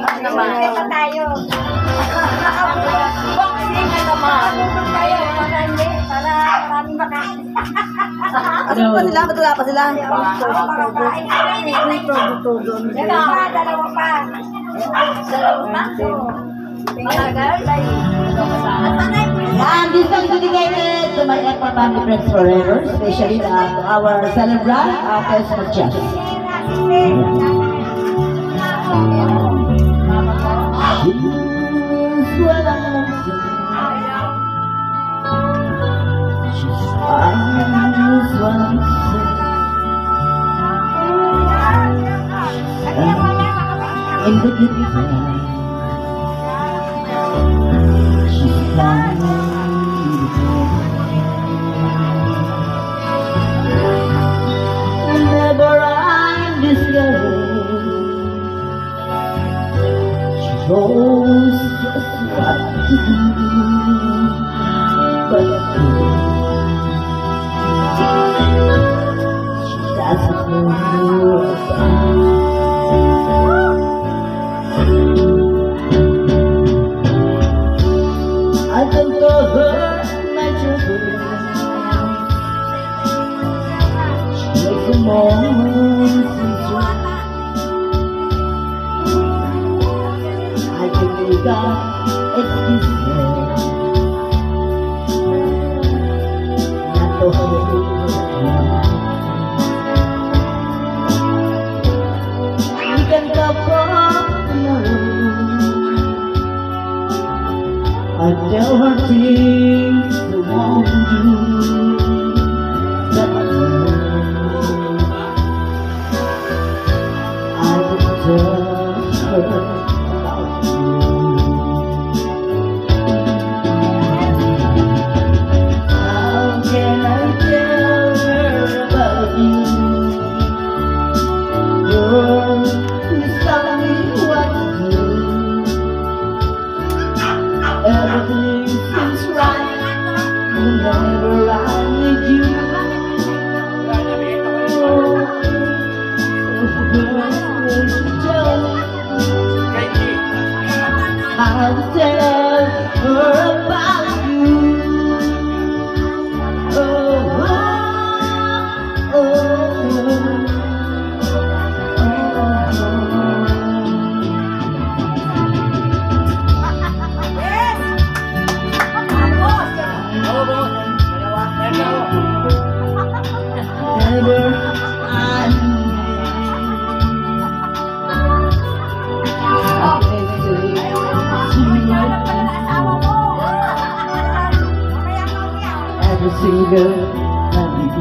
Boxing na tayo. Boxing na naman. Tayo, para maraming makain. Ano pa sila? Ba't wala pa sila? May todo. Dalawa pa. And this song is dedicated to my Epa family friends forever, especially to our celebrant, Tess Matias. In the distance, she's flying whenever I'm discouraged, she knows just what to do, but she doesn't know about. I don't know her naturally. She makes a moment I can make up excuses not to hurt you. We can talk tomorrow. I tell her things I won't do, but I will tell her about you. How can I tell her about you? You're telling me what to do. Everything seems right whenever I'm with you. Girl, tell me how to tell her about you. Oh, oh, oh, never every single night.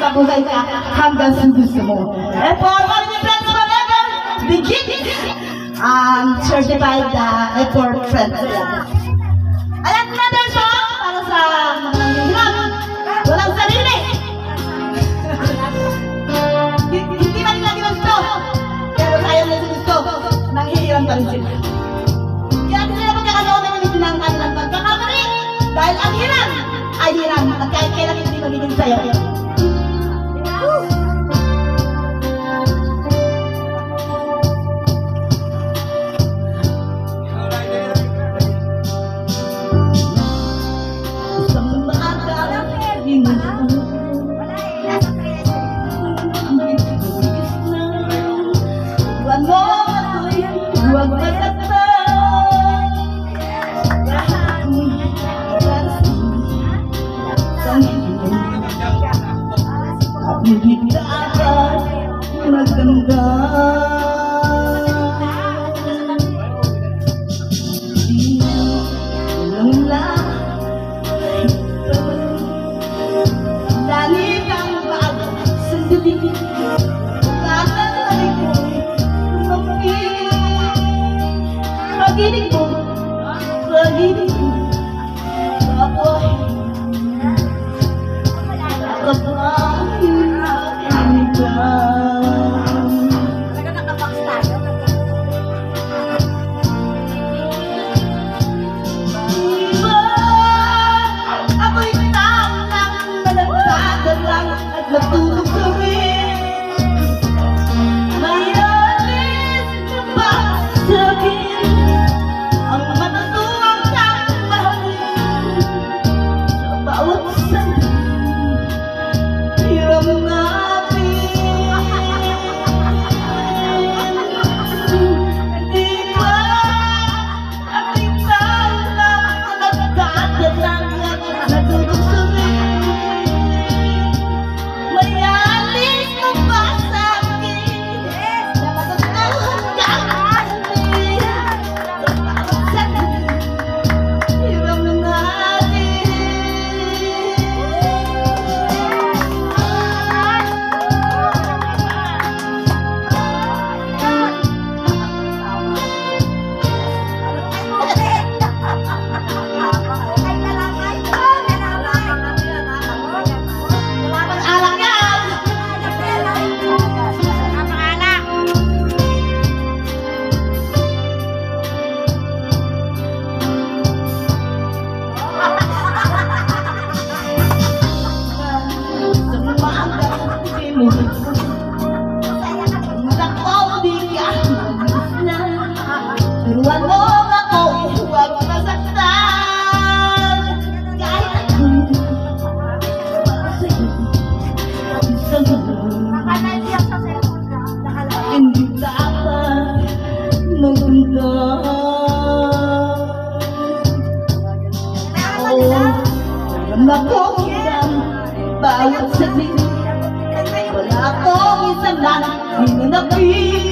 Mabuhay ka hanggang sa gusto mo. And for all of your friends forever, the GIG, certified airport friends. Ayan, another song para sa mga hirap. Walang sarili. Hindi man nila ginusto, pero ayaw nila sa gusto. Nanghihiram pa rin sila. Kaya sila magkakalaon na namin na Dahil ang hiram ay hiram at kahit kailan hindi magiging sa'yo. Isang maaga, hinuha Huwag mo ako'y huwag masaktan. Ako'y lasing sa hiling at hindi dapat maganda. Di lang lang langit ang bago sandali. Pag-ibig mo, pag-ibig mo, ako'y nakapahin aking ikaw. Talaga nakabox tayo. Diba, ako'y tao lang na nagdadalang at natulog sa rin. May alis na ba sa akin? Ang matutuwang taong mahalin sa bawat sandali, hiram natin. Di ba, ako'y tao lang na nagdadalang at natulog sa rin. May alis na ba sa akin? Na matutuwang taong mahalin sa bawat sandali, hiram natin. Alam yan! Isang umaga, di mo Nako, di ka na turuan mo ako, huwag masaktan. Kahit ako'y para sa'yo, isang hindi dapat maganda. Alam akong hiram bawat saglit. Wala akong isa lang hinanapin.